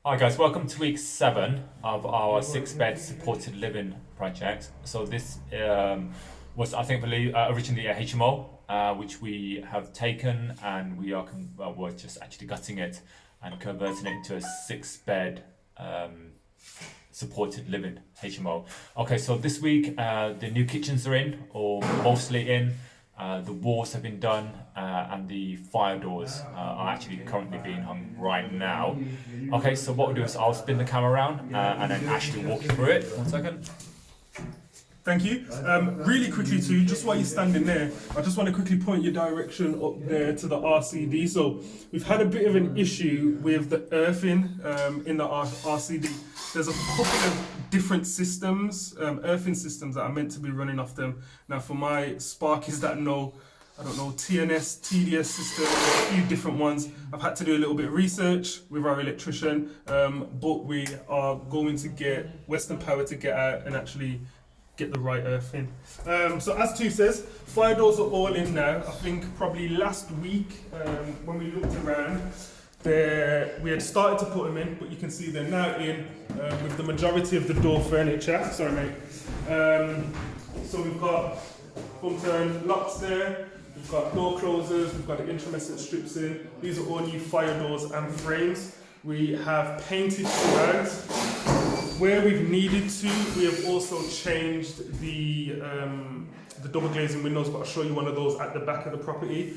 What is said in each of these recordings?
Hi guys, welcome to week 7 of our 6-bed supported living project. So this was, I think, originally a HMO, which we have taken, and we're just actually gutting it and converting it into a 6-bed supported living HMO. Okay, so this week the new kitchens are in, or mostly in. The walls have been done, and the fire doors are actually currently being hung right now. Okay, so what we'll do is I'll spin the camera around and then actually walk you through it. 1 second. Thank you. Really quickly too, just while you're standing there, I just want to quickly point your direction up there to the RCD. So we've had a bit of an issue with the earthing in the RCD. There's a couple of different systems, earthing systems that are meant to be running off them. Now for my Sparkies that know, I don't know, TNS, TDS system, a few different ones. I've had to do a little bit of research with our electrician, but we are going to get Western Power to get out and actually get the right earth in. So as Tu says, fire doors are all in now. I think probably last week when we looked around, we had started to put them in, but you can see they're now in with the majority of the door furniture. Sorry mate. So we've got front turn locks there, we've got door closers, we've got the intromescent strips in. These are all new fire doors and frames. We have painted throughout. Where we've needed to, we have also changed the double glazing windows, but I'll show you one of those at the back of the property.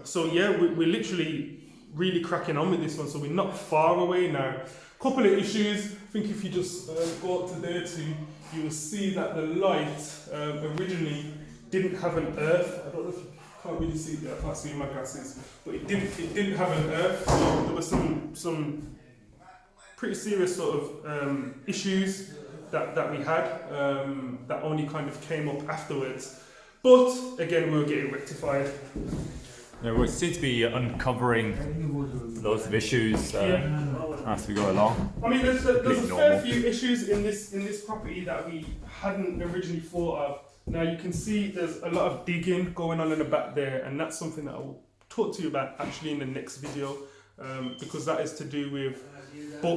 So yeah, we're literally really cracking on with this one, so we're not far away now. Couple of issues. I think if you just go up to there too, you will see that the light originally didn't have an earth. I don't know if you can't really see it, I can't see in my glasses, but it didn't have an earth. So there were some pretty serious sort of issues that we had that only kind of came up afterwards. But again, we were getting rectified. Yeah, we seem to be uncovering loads of issues as we go along. I mean, there's a fair few issues in this property that we hadn't originally thought of. Now you can see there's a lot of digging going on in the back there, and that's something that I will talk to you about actually in the next video, because that is to do with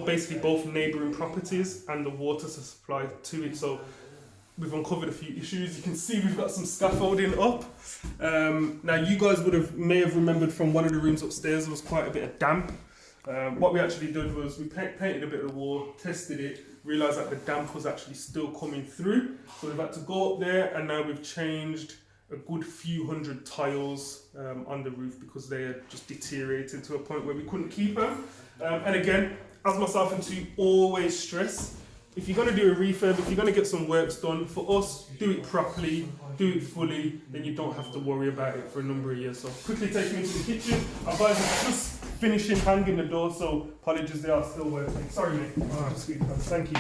basically both neighbouring properties and the water supply to it. So we've uncovered a few issues. You can see we've got some scaffolding up. Now you guys may have remembered from one of the rooms upstairs there was quite a bit of damp. What we actually did was we painted a bit of the wall, tested it, realised that the damp was actually still coming through. So we've had to go up there, and now we've changed a good few hundred tiles on the roof because they had just deteriorated to a point where we couldn't keep them. And again, as myself and Tu always stress, if you're going to do a refurb, if you're going to get some works done, for us, do it properly, do it fully, then you don't have to worry about it for a number of years. So quickly take me into the kitchen. Our guys are just finishing hanging the door, so apologies, they are still working. Sorry mate, thank you.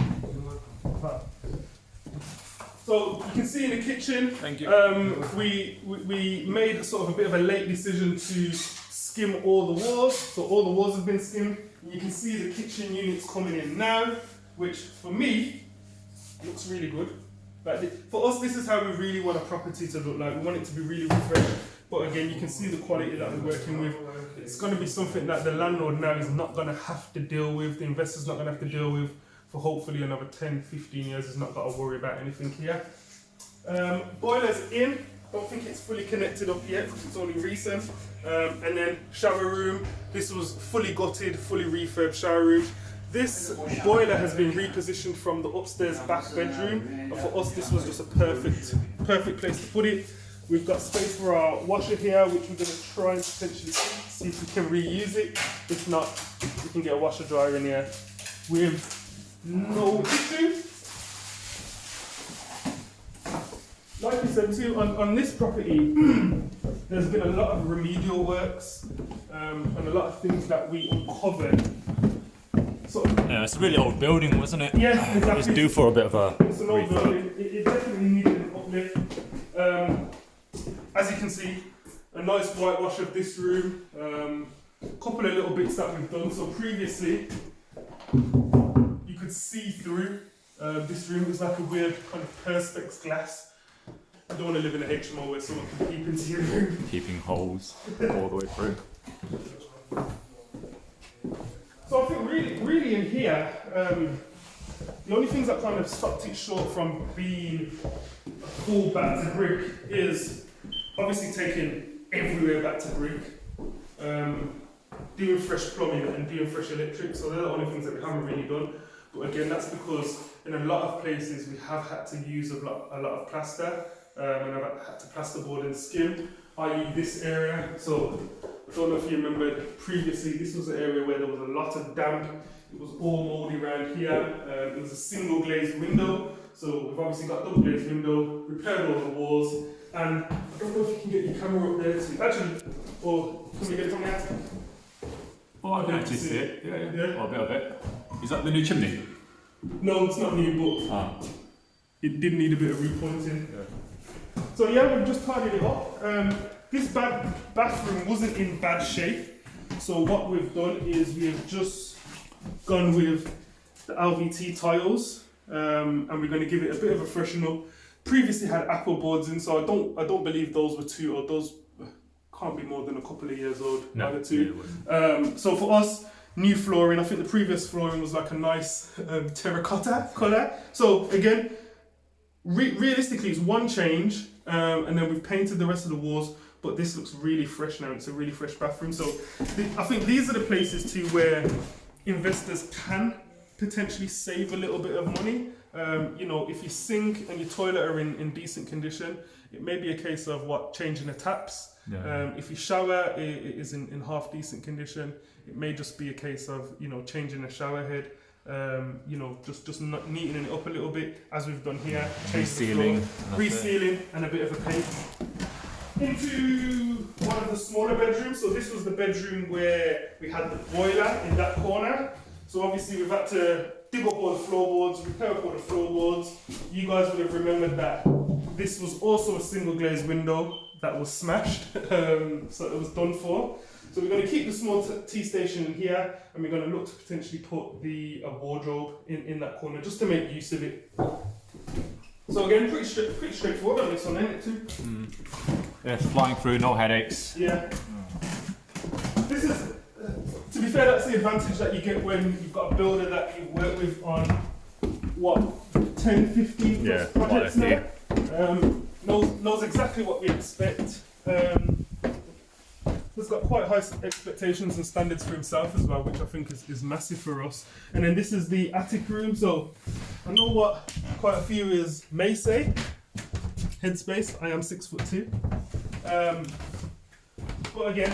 So you can see in the kitchen, Thank you. we made sort of a bit of a late decision to skim all the walls. So all the walls have been skimmed. You can see the kitchen units coming in now, which for me looks really good. Like for us, this is how we really want a property to look like. We want it to be really refreshed. But again, you can see the quality that we're working with. It's going to be something that the landlord now is not going to have to deal with. The investor's not going to have to deal with for hopefully another 10, 15 years. He's not got to worry about anything here. Boiler's in. Don't think it's fully connected up yet because it's only recent. And then shower room. This was fully gutted, fully refurbed shower room. This boiler has been repositioned from the upstairs back bedroom. And for us, this was just a perfect place to put it. We've got space for our washer here, which we're going to try and potentially see if we can reuse it. If not, we can get a washer dryer in here with no issue. Like I said too, on this property, there's been a lot of remedial works and a lot of things that we uncovered. Yeah, it's a really old building, wasn't it? Yeah, exactly. It's due for a bit of a It's an old building. It definitely needed an uplift. As you can see, a nice whitewash of this room. A couple of little bits that we've done. So previously, you could see through this room. It was like a weird kind of perspex glass. I don't want to live in a HMO where someone can peep into your room. keeping holes all the way through. So I think really really in here, the only things that kind of stopped it short from being full back to brick is obviously taking everywhere back to brick, doing fresh plumbing and doing fresh electric. So they're the only things that we haven't really done. But again, that's because in a lot of places we have had to use a lot of plaster, and I've had to plasterboard and skim, i.e. this area. So I don't know if you remember previously, this was an area where there was a lot of damp. It was all mouldy around here. It was a single glazed window. So we've obviously got double glazed window, repaired all the walls, and I don't know if you can get your camera up there too. Actually, or can we get it from the outside? Oh, I can actually see it. Yeah. Oh, a bit of it. Is that the new chimney? No, it's not new, but it did need a bit of repointing. Yeah. So yeah, we've just tidied it up. This bathroom wasn't in bad shape. So what we've done is we've just gone with the LVT tiles, and we're going to give it a bit of a freshen up. Previously had apple boards in, so I don't believe those were those can't be more than a couple of years old. No, either two. So for us, new flooring. I think the previous flooring was like a nice terracotta colour. So again, realistically, it's one change, and then we've painted the rest of the walls. But this looks really fresh now. It's a really fresh bathroom. So I think these are the places too where investors can potentially save a little bit of money. You know, if your sink and your toilet are in decent condition, it may be a case of changing the taps. Yeah. If your shower is in half decent condition, it may just be a case of, you know, changing the shower head. You know, just not neatening it up a little bit, as we've done here. Resealing and a bit of a paint. Into one of the smaller bedrooms. So this was the bedroom where we had the boiler in that corner. So obviously we've had to dig up all the floorboards, repair up all the floorboards. You guys would have remembered that this was also a single glazed window that was smashed, so it was done for. So we're going to keep the small tea station in here, and we're going to look to potentially put a wardrobe in that corner just to make use of it. So again, pretty straightforward on this one, ain't it too? Yeah, flying through, no headaches. Yeah. This is, to be fair, that's the advantage that you get when you've got a builder that you work with on, 10, 15 plus projects now. Knows exactly what we expect. He's got quite high expectations and standards for himself as well, which I think is massive for us. And then this is the attic room. So I know what quite a few may say. Headspace. I am 6'2". But again,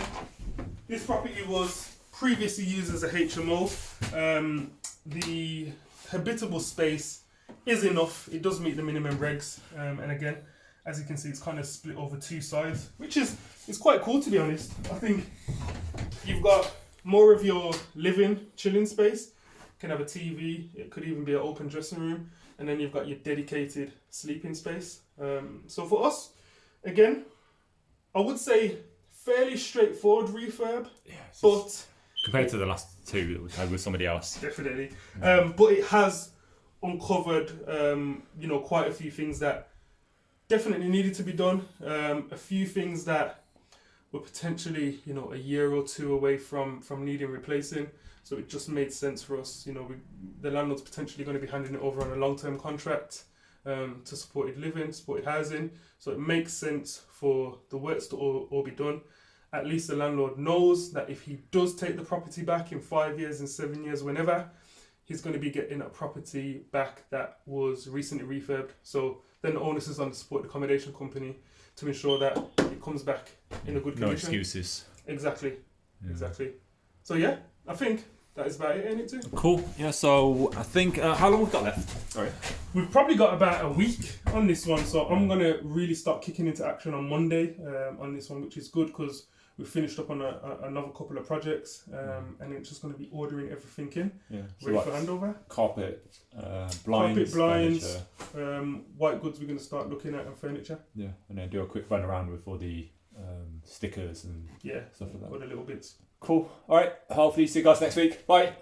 this property was previously used as a HMO. The habitable space is enough. It does meet the minimum regs. And again, as you can see, it's kind of split over two sides, which is quite cool, to be honest. I think you've got more of your living, chilling space. You can have a TV. It could even be an open dressing room. And then you've got your dedicated sleeping space. So for us, again, I would say fairly straightforward refurb, but compared to the last two that we had with somebody else. Definitely. But it has uncovered, you know, quite a few things that definitely needed to be done. A few things that were potentially, you know, a year or two away from needing replacing. So it just made sense for us. You know, the landlord's potentially going to be handing it over on a long-term contract to supported living, supported housing. So it makes sense for the works to all be done. At least the landlord knows that if he does take the property back in 5 years and 7 years, whenever, he's going to be getting a property back that was recently refurbed. So then the onus is on the supported accommodation company to ensure that it comes back in a good condition. No excuses. Exactly. So yeah, I think that is about it, ain't it too? Cool. Yeah, so I think, how long we've got left? Sorry. We've probably got about a week on this one, so I'm going to really start kicking into action on Monday on this one, which is good because we've finished up on another couple of projects, and it's just going to be ordering everything in, ready for handover. Carpet, blinds, white goods we're going to start looking at, and furniture. Yeah, and then do a quick run around with all the stickers and stuff like that. All the little bits. Cool. All right. Hopefully see you guys next week. Bye.